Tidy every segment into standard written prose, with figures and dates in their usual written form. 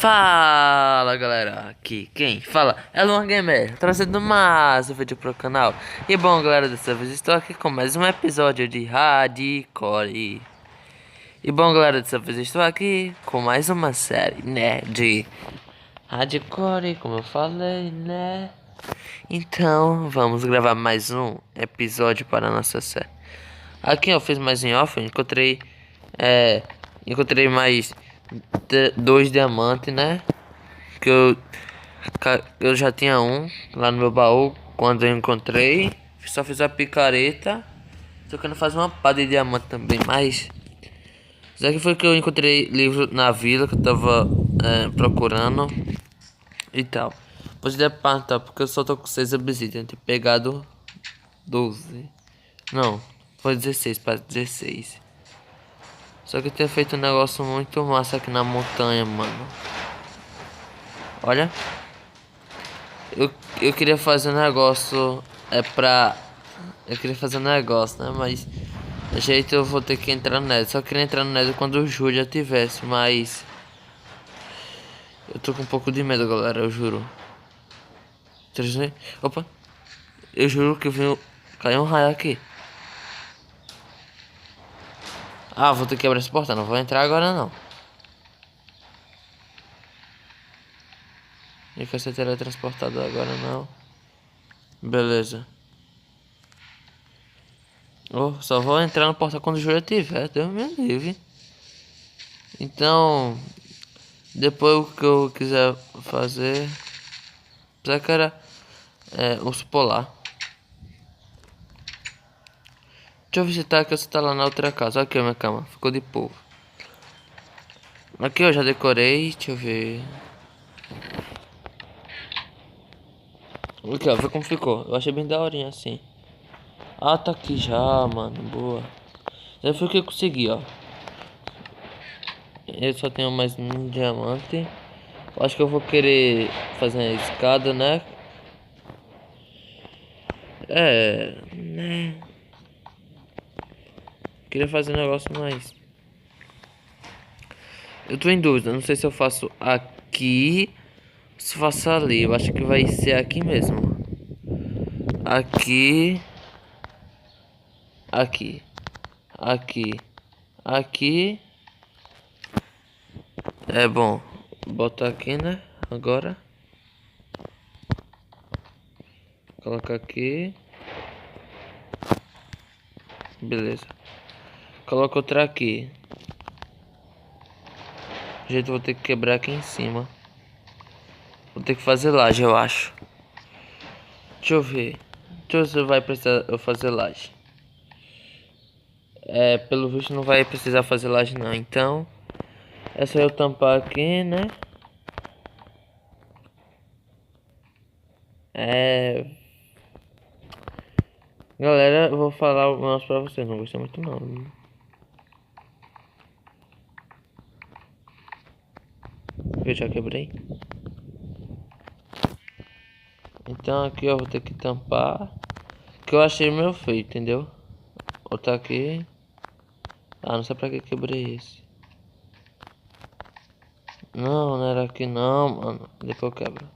Fala galera, aqui quem fala é Luan Gamer, trazendo mais um vídeo pro canal. E bom galera, dessa vez estou aqui com mais um episódio de Hardcore. E bom galera, dessa vez estou aqui com mais uma série, né, de Hardcore, como eu falei, né. Então vamos gravar mais um episódio para a nossa série. Aqui eu fiz mais em off, eu encontrei mais dois diamantes, né? Que eu já tinha um lá no meu baú quando eu encontrei. Só fiz a picareta. Tô querendo fazer uma pá de diamante também, mas isso aqui foi que eu encontrei livro na vila que eu tava procurando e tal. Pode perguntar porque eu só tô com 6 obsidian, eu tenho pegado 12. Não, foi 16 para 16. Só que eu tinha feito um negócio muito massa aqui na montanha, mano. Olha. Eu queria fazer um negócio. Eu queria fazer um negócio, né? Mas. De jeito eu vou ter que entrar no Nether. Só queria entrar no Nether quando o Júlia tivesse. Mas. Eu tô com um pouco de medo, galera. Eu juro. Opa. Eu juro que viu. Caiu um raio aqui. Ah, vou ter que abrir essa porta. Não vou entrar agora não. Eu quero ser teletransportado agora não. Beleza. Oh, só vou entrar no portal quando o Júlia tiver. Deus me livre. Então. Depois o que eu quiser fazer. Apesar que era urso polar. Deixa eu visitar que você tá lá na outra casa. Aqui, minha cama. Ficou de povo. Aqui eu já decorei. Deixa eu ver. Aqui, ó. Vê como ficou. Eu achei bem daorinha assim. Ah, tá aqui já, mano. Boa. Já foi o que eu consegui, ó. Eu só tenho mais um diamante. Eu acho que eu vou querer fazer a escada, né? Né? Queria fazer um negócio mais. Eu tô em dúvida, não sei se eu faço aqui ou se faço ali. Eu acho que vai ser aqui mesmo. Aqui. Aqui. Aqui. Aqui. É bom. Botar aqui, né? Agora. Colocar aqui. Beleza. Coloca outra aqui. Jeito vou ter que quebrar aqui em cima. Vou ter que fazer laje, eu acho. Deixa eu ver. Deixa eu ver se vai precisar eu fazer laje. Pelo visto não vai precisar fazer laje não. Então, é só eu tampar aqui, né? Galera, eu vou falar o negócio pra vocês. Não gostei muito não. Eu já quebrei. Então aqui eu vou ter que tampar. Que eu achei meu feio, entendeu? Botar aqui. Ah, não sei pra que quebrei esse. Não, não era aqui não, mano. Depois eu quebro.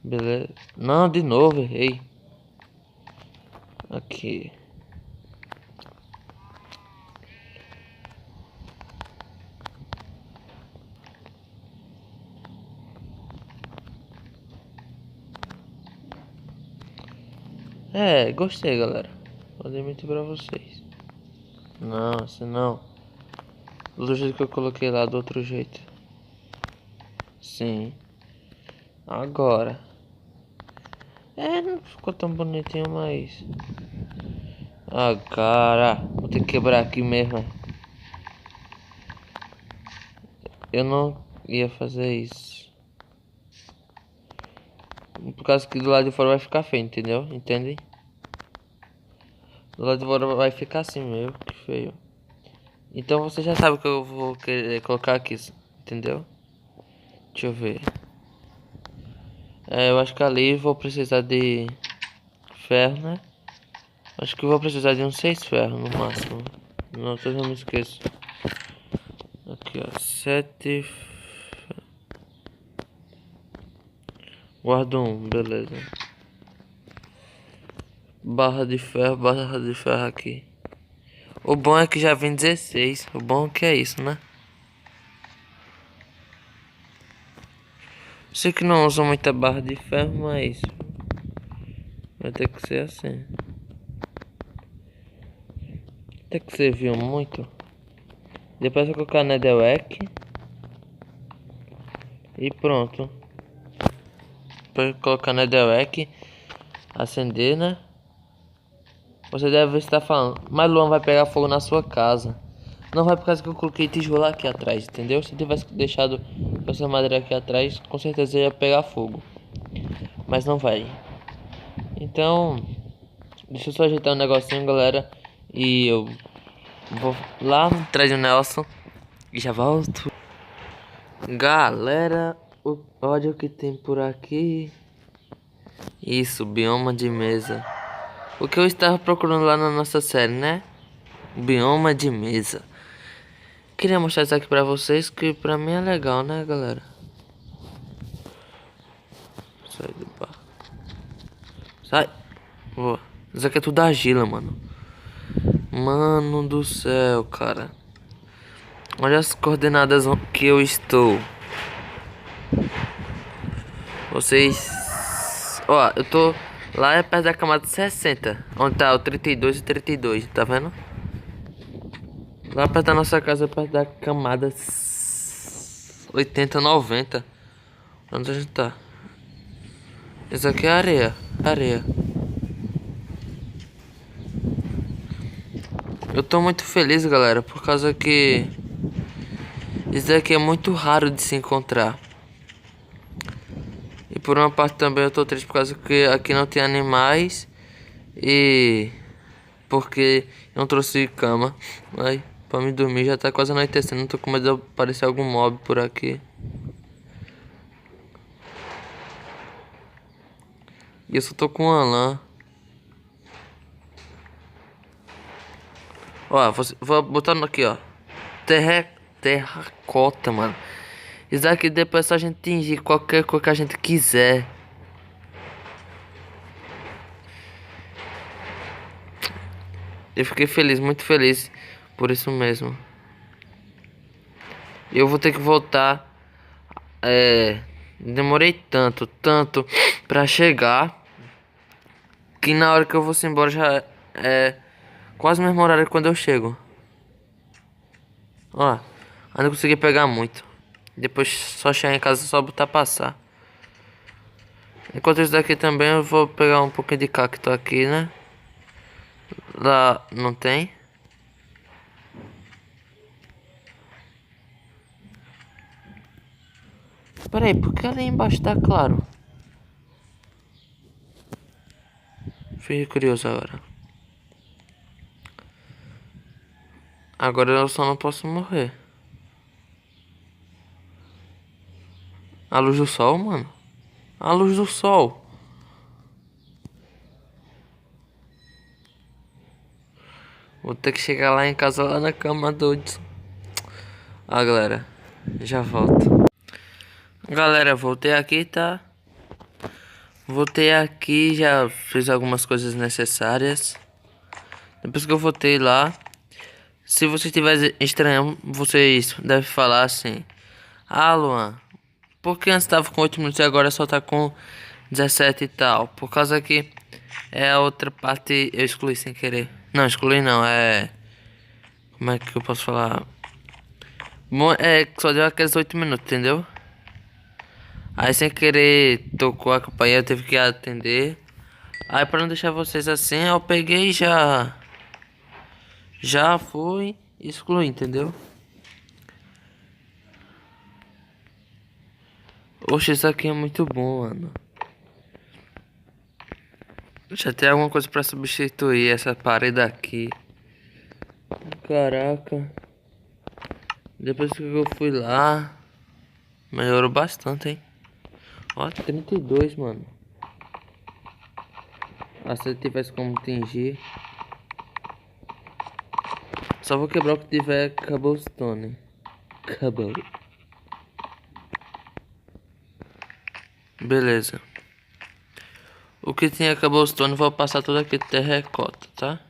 Beleza. Não, de novo, errei. Aqui. Gostei, galera. Vou admitir pra vocês. Não, assim não. Do jeito que eu coloquei lá, do outro jeito. Sim. Agora. Não ficou tão bonitinho, mas... Ah, cara. Vou ter que quebrar aqui mesmo. Eu não ia fazer isso. Por causa que do lado de fora vai ficar feio, entendeu? Entende? Do lado de fora vai ficar assim mesmo, que feio. Então você já sabe o que eu vou querer colocar aqui, entendeu? Deixa eu ver. Eu acho que ali vou precisar de ferro, né? Acho que vou precisar de uns 6 ferros no máximo. Não, eu não me esqueço. Aqui, ó. 7. Guarda um, beleza. Barra de ferro aqui. O bom é que já vem 16. O bom é que é isso, né? Sei que não uso muita barra de ferro, mas vai ter que ser assim. Tem que servir muito. Depois eu colocar na Delec. E pronto. Depois colocar na Delec. Acender, né? Você deve estar falando, mas Luan vai pegar fogo na sua casa. Não vai por causa que eu coloquei tijolo aqui atrás, entendeu? Se eu tivesse deixado essa madeira aqui atrás, com certeza ia pegar fogo. Mas não vai. Então, deixa eu só ajeitar um negocinho, galera. E eu vou lá atrás do Nelson e já volto. Galera, olha o que tem por aqui. Isso, bioma de mesa. O que eu estava procurando lá na nossa série, né? Bioma de mesa. Queria mostrar isso aqui pra vocês, que pra mim é legal, né, galera? Sai do bar. Sai. Boa. Isso aqui é tudo argila, mano. Mano do céu, cara. Olha as coordenadas que eu estou. Vocês... Ó, eu tô... Lá é perto da camada 60. Onde tá o 32 e 32, tá vendo? Lá perto da nossa casa, perto da camada 80, 90. Onde a gente tá? Isso aqui é areia. Areia. Eu tô muito feliz, galera, por causa que isso aqui é muito raro de se encontrar. E por uma parte também eu tô triste por causa que aqui não tem animais. E porque eu não trouxe cama. Ai, pra me dormir já tá quase anoitecendo. Não tô com medo de aparecer algum mob por aqui. E eu só tô com uma lã. Ó, vou botando aqui, ó. Terracota, mano. Isso aqui depois é só a gente tingir qualquer coisa que a gente quiser. Eu fiquei feliz, muito feliz por isso mesmo. Eu vou ter que voltar. Demorei tanto pra chegar, que na hora que eu vou embora já é quase o mesmo horário quando eu chego. Ó, ainda não consegui pegar muito. Depois só chegar em casa, só botar passar. Enquanto isso daqui também eu vou pegar um pouquinho de cacto aqui, né? Lá não tem. Pera aí, por que ali embaixo tá claro? Fiquei curioso agora. Agora eu só não posso morrer. A luz do sol, mano. A luz do sol. Vou ter que chegar lá em casa, lá na cama doido. Ah, galera, já volto. Galera, voltei aqui, tá? Voltei aqui, já fiz algumas coisas necessárias. Depois que eu voltei lá, se você estiver estranho, vocês devem falar assim: Ah, Luan, por que antes tava com 8 minutos e agora só tá com 17 e tal? Por causa que é a outra parte eu excluí sem querer. Não, excluí não, é... Como é que eu posso falar? Bom, é que só deu aqueles 8 minutos, entendeu? Aí sem querer tocou a campainha, eu tive que atender. Aí pra não deixar vocês assim, eu peguei e já fui excluir, entendeu? Oxe, isso aqui é muito bom, mano. Já tem alguma coisa pra substituir essa parede aqui. Caraca. Depois que eu fui lá, melhorou bastante, hein? Ó, 32, mano. Ah, se eu tivesse como tingir. Só vou quebrar o que tiver cobblestone. Acabou. Beleza. O que tinha cobblestone, vou passar tudo aqui de terracota, tá?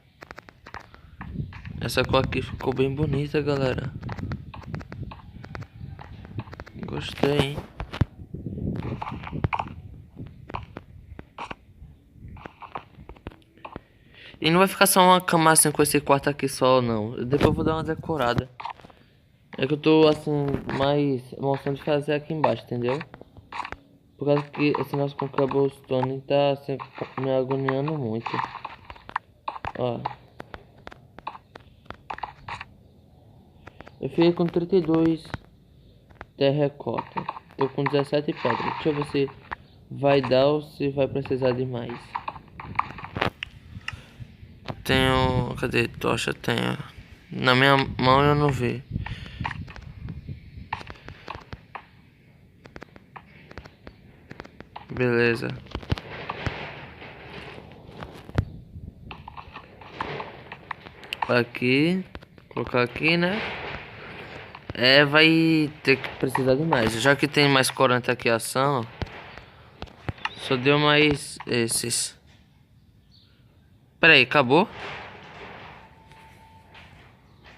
Essa cor aqui ficou bem bonita, galera. Gostei, hein? E não vai ficar só uma cama assim com esse quarto aqui só, não. Depois eu vou dar uma decorada. É que eu tô assim, mais emoção de fazer aqui embaixo, entendeu? Por causa que esse nosso com cobblestone tá assim, me agoniando muito. Ó. Eu fiquei com 32 terracota. Tô com 17 pedras. Deixa eu ver se vai dar ou se vai precisar de mais. Tenho... Cadê tocha? Tenho. Na minha mão eu não vi. Beleza. Aqui. Colocar aqui, né? É, vai ter que precisar de mais. Já que tem mais corante aqui ação. Só deu mais esses. Pera aí, acabou?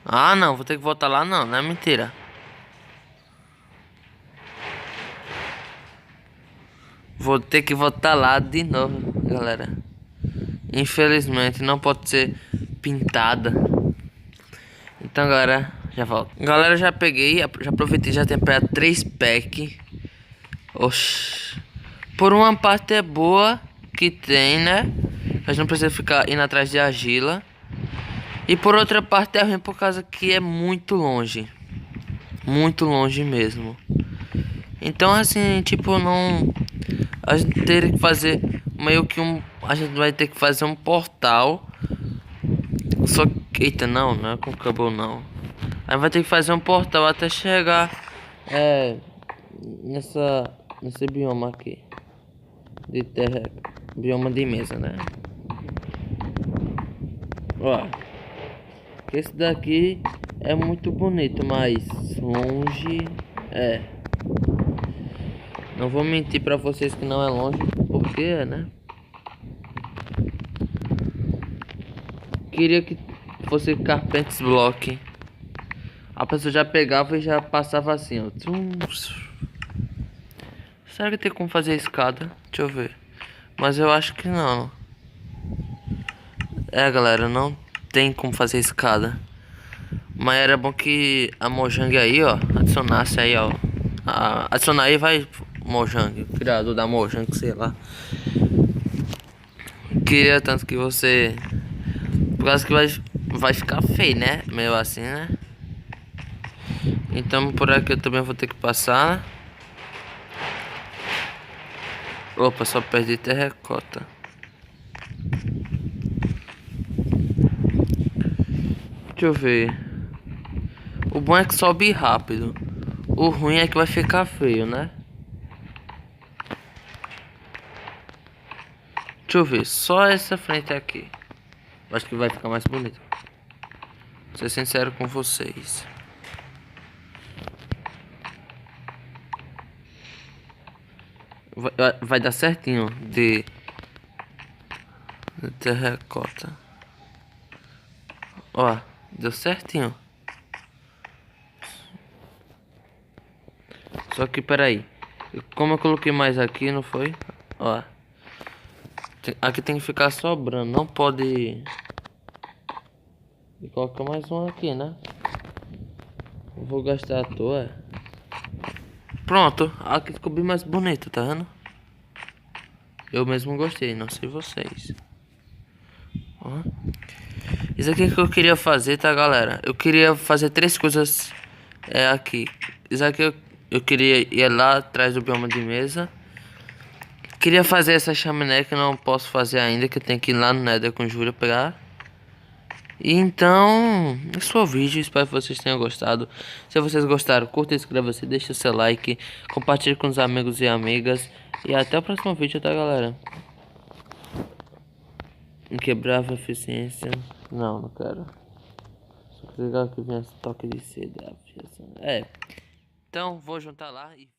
Ah, não. Vou ter que voltar lá, não. Não é mentira. Vou ter que voltar lá de novo, galera. Infelizmente, não pode ser pintada. Então, galera, já volto. Galera, já peguei, já aproveitei, já temperei 3 packs. Oxi. Por uma parte é boa que tem, né? A gente não precisa ficar indo atrás de argila. E por outra parte é ruim por causa que é muito longe. Muito longe mesmo. Então, assim, tipo, não... A gente teria que fazer meio que um... A gente vai ter que fazer um portal. Só que... Eita, não é com cabo não. Aí vai ter que fazer um portal até chegar... Nesse bioma aqui. De terra... Bioma de mesa, né? Ó. Esse daqui é muito bonito, mas longe... Não vou mentir pra vocês que não é longe, porque é, né? Queria que fosse Carpenters Block. A pessoa já pegava e já passava assim, ó. Será que tem como fazer a escada? Deixa eu ver. Mas eu acho que não. É, galera, não tem como fazer escada. Mas era bom que a Mojang aí, ó, adicionasse aí, ó. Adicionar aí vai Mojang, criador da Mojang, sei lá. Queria tanto que você... Por causa que vai ficar feio, né? Meio assim, né? Então por aqui eu também vou ter que passar. Opa, só perdi terracota. Deixa eu ver. O bom é que sobe rápido. O ruim é que vai ficar feio, né? Deixa eu ver. Só essa frente aqui. Acho que vai ficar mais bonito. Vou ser sincero com vocês. Vai dar certinho de terracota. Ó, deu certinho. Só que peraí. Como eu coloquei mais aqui, não foi? Ó. Aqui tem que ficar sobrando. Não pode... E colocar mais um aqui, né? Vou gastar à toa. Pronto. Aqui ficou bem mais bonito, tá vendo? Eu mesmo gostei, não sei vocês. Ó. Isso aqui que eu queria fazer, tá, galera? Eu queria fazer 3 coisas aqui. Isso aqui eu queria ir lá atrás do bioma de mesa. Queria fazer essa chaminé que eu não posso fazer ainda, que eu tenho que ir lá no Nether com Júlia pegar. E então, esse foi o vídeo, espero que vocês tenham gostado. Se vocês gostaram, curta, inscreva-se, deixa o seu like, compartilhe com os amigos e amigas. E até o próximo vídeo, tá, galera? Inquebrável eficiência. Não quero. Só que legal que vem esse toque de seda. Então vou juntar lá e